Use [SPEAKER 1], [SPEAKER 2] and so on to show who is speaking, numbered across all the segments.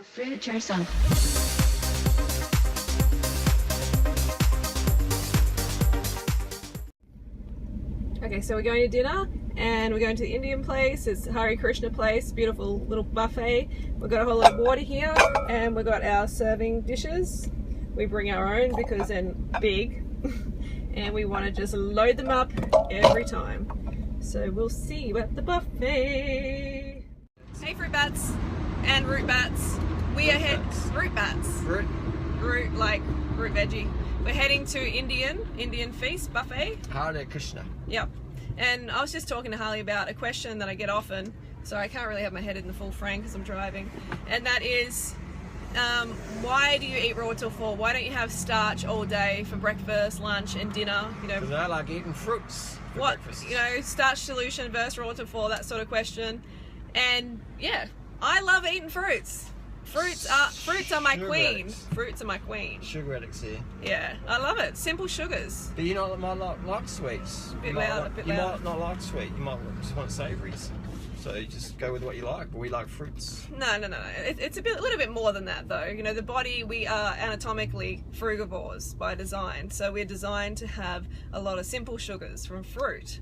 [SPEAKER 1] Fruit yourself.
[SPEAKER 2] Okay, so we're going to dinner and we're going to the Indian place. It's Hare Krishna place, beautiful little buffet. We've got a whole lot of water here and we've got our serving dishes. We bring our own because they're big and we want to just load them up every time. So we'll see you at the buffet. Hey fruit bats and root bats. We are root bats. Root like root veggie. We're heading to Indian feast buffet.
[SPEAKER 3] Hare Krishna.
[SPEAKER 2] Yep. And I was just talking to Harley about a question that I get often, so I can't really have my head in the full frame because I'm driving, and that is, why do you eat raw till 4? Why don't you have starch all day for breakfast, lunch, and dinner? You know,
[SPEAKER 3] Because I like eating fruits for breakfast.
[SPEAKER 2] You know, starch solution versus raw till 4, that sort of question. And yeah, I love eating fruits. Fruits are my queen.
[SPEAKER 3] Addicts.
[SPEAKER 2] Fruits are my queen.
[SPEAKER 3] Sugar addicts here.
[SPEAKER 2] Yeah, I love it. Simple sugars.
[SPEAKER 3] But you might like sweets.
[SPEAKER 2] Bit
[SPEAKER 3] you might
[SPEAKER 2] louder, bit
[SPEAKER 3] you
[SPEAKER 2] louder.
[SPEAKER 3] might not like sweet. You might just want savouries. So you just go with what you like. But we like fruits.
[SPEAKER 2] No. It's a little bit more than that, though. You know, the body, we are anatomically frugivores by design. So we're designed to have a lot of simple sugars from fruit.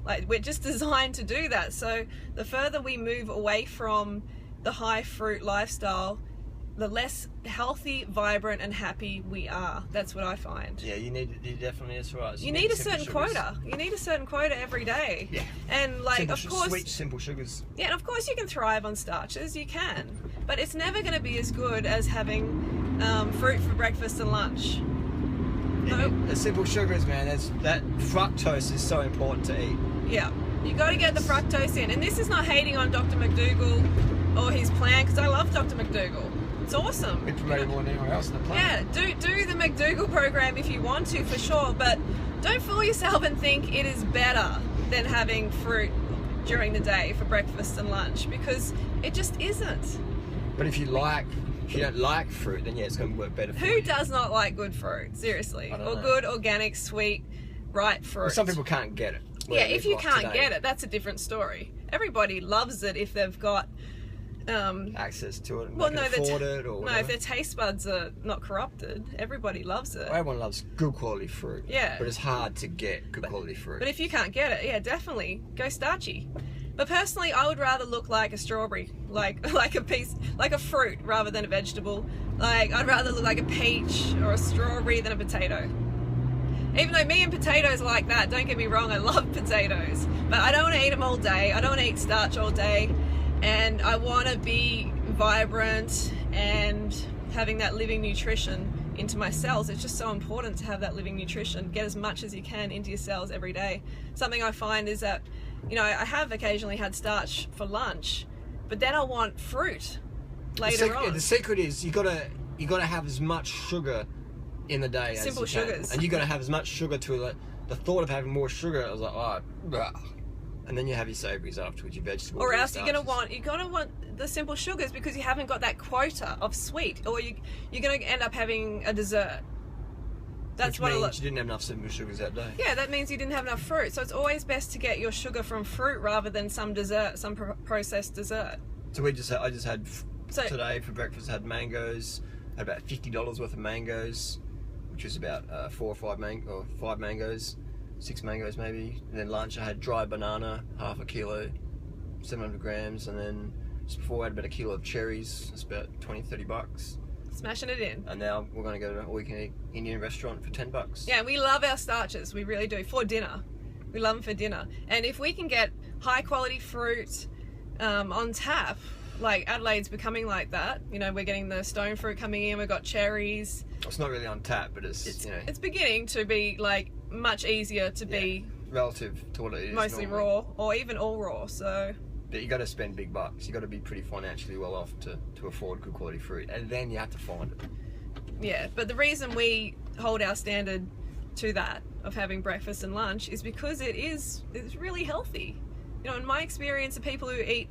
[SPEAKER 2] Like, we're just designed to do that. So the further we move away from the high fruit lifestyle, the less healthy, vibrant, and happy we are. That's what I find.
[SPEAKER 3] Yeah, you definitely, that's right. So
[SPEAKER 2] you need a
[SPEAKER 3] simple
[SPEAKER 2] certain
[SPEAKER 3] sugars.
[SPEAKER 2] quota. You need a certain quota every day.
[SPEAKER 3] Yeah.
[SPEAKER 2] And like,
[SPEAKER 3] Simple
[SPEAKER 2] of course,
[SPEAKER 3] sweet, simple sugars.
[SPEAKER 2] yeah, and of course you can thrive on starches. You can, but it's never going to be as good as having fruit for breakfast and lunch.
[SPEAKER 3] Yeah, the simple sugars, man. That fructose is so important to eat.
[SPEAKER 2] Yeah, you got to get the fructose in. And this is not hating on Dr. McDougall or his plan, because I love Dr. McDougall. It's awesome.
[SPEAKER 3] We promote it more than anywhere else in the planet.
[SPEAKER 2] Yeah, do the McDougall program if you want to, for sure, but don't fool yourself and think it is better than having fruit during the day for breakfast and lunch, because it just isn't.
[SPEAKER 3] But if you don't like fruit, then yeah, it's going to work better for you.
[SPEAKER 2] Who does not like good fruit? Seriously.
[SPEAKER 3] I don't
[SPEAKER 2] Or
[SPEAKER 3] know.
[SPEAKER 2] good, organic, sweet, ripe fruit.
[SPEAKER 3] Well, some people can't get it.
[SPEAKER 2] Yeah, if you can't
[SPEAKER 3] today.
[SPEAKER 2] get it, that's a different story. Everybody loves it if they've got
[SPEAKER 3] Access to it, and
[SPEAKER 2] well,
[SPEAKER 3] they
[SPEAKER 2] no,
[SPEAKER 3] can afford it, or
[SPEAKER 2] no,
[SPEAKER 3] whatever.
[SPEAKER 2] if their taste buds are not corrupted, everybody loves it.
[SPEAKER 3] Everyone loves good quality fruit.
[SPEAKER 2] Yeah.
[SPEAKER 3] But it's hard to get good quality fruit.
[SPEAKER 2] But if you can't get it, yeah, definitely go starchy. But personally, I would rather look like a strawberry, like a fruit rather than a vegetable. Like, I'd rather look like a peach or a strawberry than a potato. Even though me and potatoes are like that, don't get me wrong, I love potatoes. But I don't want to eat them all day. I don't want to eat starch all day. And I want to be vibrant and having that living nutrition into my cells. It's just so important to have that living nutrition. Get as much as you can into your cells every day. Something I find is that, you know, I have occasionally had starch for lunch, but then I want fruit later on.
[SPEAKER 3] The secret is you gotta have as much sugar in the day as
[SPEAKER 2] Simple
[SPEAKER 3] you can.
[SPEAKER 2] sugars.
[SPEAKER 3] And you gotta have as much sugar to the thought of having more sugar. I was like, oh, blah. And then you have your savouries afterwards, your vegetables.
[SPEAKER 2] Or
[SPEAKER 3] your
[SPEAKER 2] else you're gonna
[SPEAKER 3] starches.
[SPEAKER 2] want the simple sugars because you haven't got that quota of sweet, or you're gonna end up having a dessert. That's
[SPEAKER 3] Which
[SPEAKER 2] what
[SPEAKER 3] means you didn't have enough simple sugars that day.
[SPEAKER 2] Yeah, that means you didn't have enough fruit. So it's always best to get your sugar from fruit rather than some dessert, some processed dessert.
[SPEAKER 3] So I just had today for breakfast. I had mangoes. Had about $50 worth of mangoes, which was about 5 mangoes, 6 mangoes maybe. And then lunch I had dry banana, half a kilo, 700 grams, and then just before I had about a kilo of cherries. It's about $20-30.
[SPEAKER 2] Smashing it in.
[SPEAKER 3] And now we're going to go to an all-you-can-eat Indian restaurant for $10.
[SPEAKER 2] Yeah, we love our starches. We really do. For dinner. We love them for dinner. And if we can get high quality fruit on tap, like Adelaide's becoming like that. You know, we're getting the stone fruit coming in. We've got cherries.
[SPEAKER 3] It's not really on tap, but it's you know,
[SPEAKER 2] it's beginning to be like much easier to be
[SPEAKER 3] relative to what it is.
[SPEAKER 2] mostly
[SPEAKER 3] normally.
[SPEAKER 2] raw or even all raw. So
[SPEAKER 3] But you got to spend big bucks. You got to be pretty financially well off to afford good quality fruit, and then you have to find it.
[SPEAKER 2] yeah, but the reason we hold our standard to that of having breakfast and lunch is because it's really healthy. You know, in my experience, the people who eat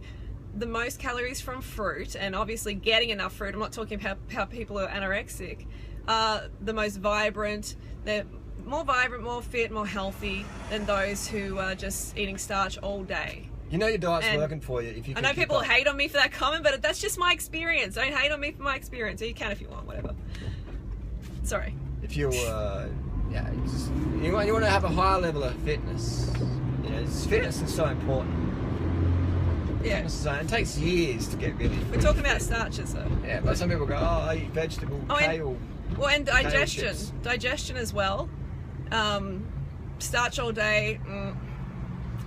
[SPEAKER 2] the most calories from fruit, and obviously getting enough fruit, I'm not talking about how people who are anorexic, are the most vibrant. They're more vibrant, more fit, more healthy than those who are just eating starch all day.
[SPEAKER 3] You know your diet's
[SPEAKER 2] And
[SPEAKER 3] working for you if you
[SPEAKER 2] I
[SPEAKER 3] can
[SPEAKER 2] know
[SPEAKER 3] keep
[SPEAKER 2] people
[SPEAKER 3] up.
[SPEAKER 2] hate on me for that comment, but that's just my experience. Don't hate on me for my experience. Or you can if you want, whatever. Sorry.
[SPEAKER 3] If you you want to have a higher level of fitness. You know, fitness is so important.
[SPEAKER 2] Yeah.
[SPEAKER 3] Fitness is so, it takes years to get really fit.
[SPEAKER 2] We're talking about starches though.
[SPEAKER 3] Yeah, but some people go, oh, I eat vegetable, kale.
[SPEAKER 2] Well, and digestion.
[SPEAKER 3] chips.
[SPEAKER 2] Digestion as well. Starch all day,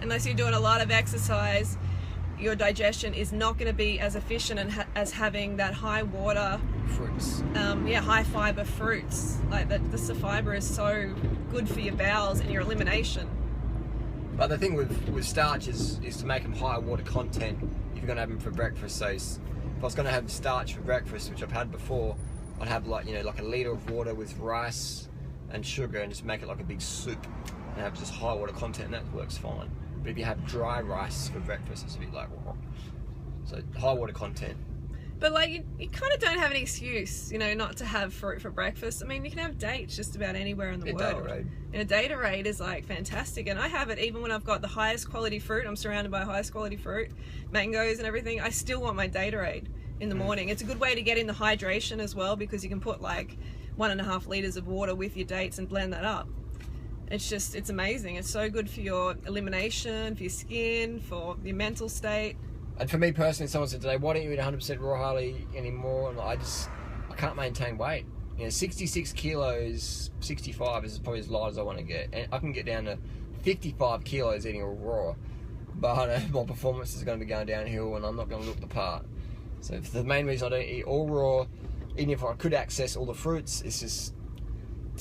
[SPEAKER 2] unless you're doing a lot of exercise, your digestion is not going to be as efficient as having that high water
[SPEAKER 3] Fruits.
[SPEAKER 2] high fiber fruits. Like the fiber is so good for your bowels and your elimination.
[SPEAKER 3] But the thing with starch is to make them higher water content if you're going to have them for breakfast. So if I was going to have starch for breakfast, which I've had before, I'd have like a litre of water with rice and sugar and just make it like a big soup and have just high water content, and that works fine. But if you have dry rice for breakfast, it's a bit like, whoa. So high water content.
[SPEAKER 2] But like you kind of don't have an excuse, not to have fruit for breakfast. I mean, you can have dates just about anywhere in the world.
[SPEAKER 3] Datorade.
[SPEAKER 2] And a Datorade is like fantastic, and I have it even when I've got the highest quality fruit. I'm surrounded by highest quality fruit, mangoes and everything. I still want my Datorade in the morning. It's a good way to get in the hydration as well, because you can put like 1.5 liters of water with your dates and blend that up. It's amazing. It's so good for your elimination, for your skin, for your mental state.
[SPEAKER 3] And for me personally, someone said today, why don't you eat 100% raw Harley anymore? And I can't maintain weight. 66 kilos, 65 is probably as light as I want to get. And I can get down to 55 kilos eating raw. But my performance is going to be going downhill and I'm not going to look the part. So the main reason I don't eat all raw, even if I could access all the fruits, is just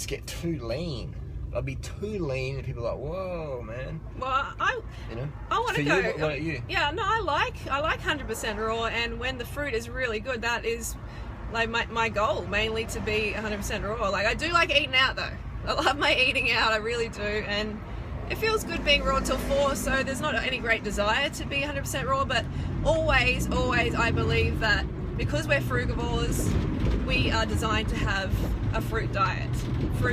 [SPEAKER 3] get too lean. I'd be too lean and people are like, whoa, man.
[SPEAKER 2] Well, I want to
[SPEAKER 3] go. What about you?
[SPEAKER 2] Yeah, no, I like 100% raw, and when the fruit is really good, that is like my goal, mainly to be 100% raw. Like, I do like eating out though. I love my eating out, I really do, and it feels good being raw till 4, so there's not any great desire to be 100% raw, but always I believe that because we're frugivores, we are designed to have a fruit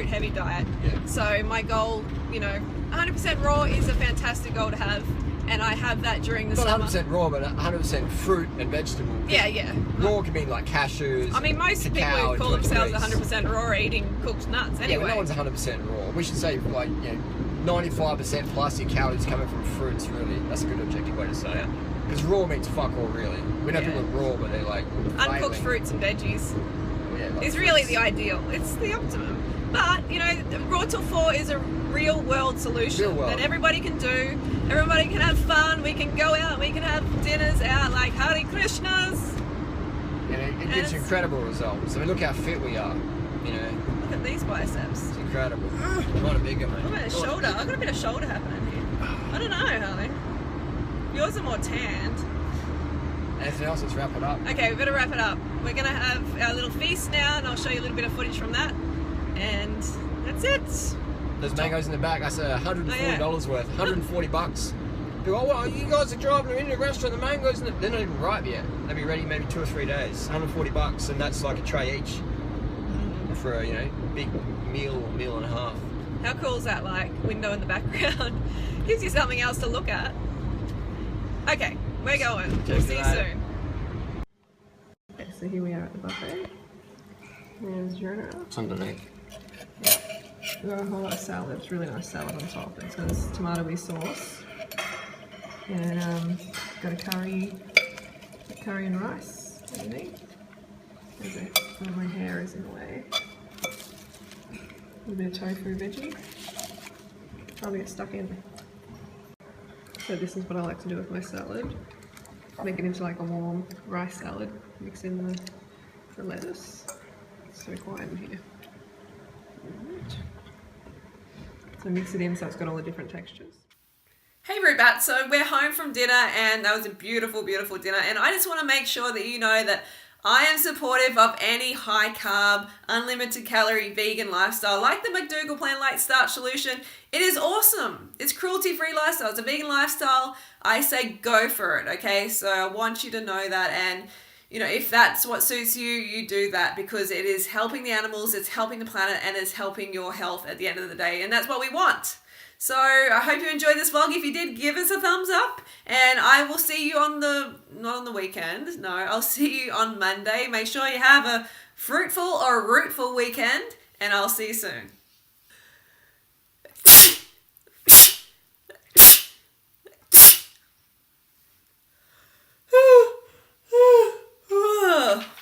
[SPEAKER 2] heavy diet.
[SPEAKER 3] Yeah.
[SPEAKER 2] So my goal, 100% raw is a fantastic goal to have, and I have that during the
[SPEAKER 3] Not
[SPEAKER 2] summer.
[SPEAKER 3] 100% raw, but 100% fruit and vegetables.
[SPEAKER 2] Yeah.
[SPEAKER 3] Raw can mean like cashews.
[SPEAKER 2] I mean, most people
[SPEAKER 3] cacao
[SPEAKER 2] who call
[SPEAKER 3] and
[SPEAKER 2] themselves
[SPEAKER 3] degrees.
[SPEAKER 2] 100% raw are eating cooked nuts anyway.
[SPEAKER 3] Yeah, but no one's 100% raw. We should say 95% plus your calories coming from fruits. Really, that's a good objective way to say it. Because raw means fuck all, really. We know people are raw, but they're like
[SPEAKER 2] uncooked
[SPEAKER 3] failing.
[SPEAKER 2] fruits and veggies.
[SPEAKER 3] Yeah,
[SPEAKER 2] Is really the ideal. It's the optimum. But, raw till 4 is a real world solution that everybody can do. Everybody can have fun. We can go out. We can have dinners out like Hare Krishnas.
[SPEAKER 3] And it gives you incredible results. I mean, look how fit we are.
[SPEAKER 2] Look at these biceps.
[SPEAKER 3] It's incredible. Not a bigger, mate.
[SPEAKER 2] Look at the shoulder. I've got a bit of shoulder happening here. I don't know, Harley. Yours are more tanned.
[SPEAKER 3] Anything else? Let's wrap it up.
[SPEAKER 2] Okay, we better wrap it up. We're going to have our little feast now, and I'll show you a little bit of footage from that. And that's it.
[SPEAKER 3] There's mangoes in the back. That's $140 worth. 140 bucks. People, oh, well, you guys are driving into a restaurant. The mangoes, they're not even ripe yet. They'll be ready maybe 2 or 3 days. 140 bucks, and that's like a tray each for a big meal or meal and a half.
[SPEAKER 2] How cool is that? Like window in the background gives you something else to look at. Okay, we're going. We'll see you soon. Okay, so here we are at the buffet. There's your
[SPEAKER 3] It's underneath.
[SPEAKER 2] We've got a whole lot of salad. It's really nice salad on top. It's got this tomatoey sauce. And got a curry and rice underneath. My hair is in the way. A little bit of tofu veggie. Probably get stuck in. So this is what I like to do with my salad. Make it into like a warm rice salad. Mix in the lettuce. It's so quiet in here. Right. So mix it in so it's got all the different textures. Hey Rubat, so we're home from dinner and that was a beautiful, beautiful dinner, and I just want to make sure that you know that I am supportive of any high carb, unlimited calorie vegan lifestyle like the McDougall Plant Light Starch solution. It is awesome. It's cruelty free lifestyle. It's a vegan lifestyle. I say go for it, okay? So I want you to know that, and if that's what suits you, you do that, because it is helping the animals, it's helping the planet, and it's helping your health at the end of the day, and that's what we want. So I hope you enjoyed this vlog. If you did, give us a thumbs up. And I will see you not on the weekend. No, I'll see you on Monday. Make sure you have a fruitful or rootful weekend. And I'll see you soon.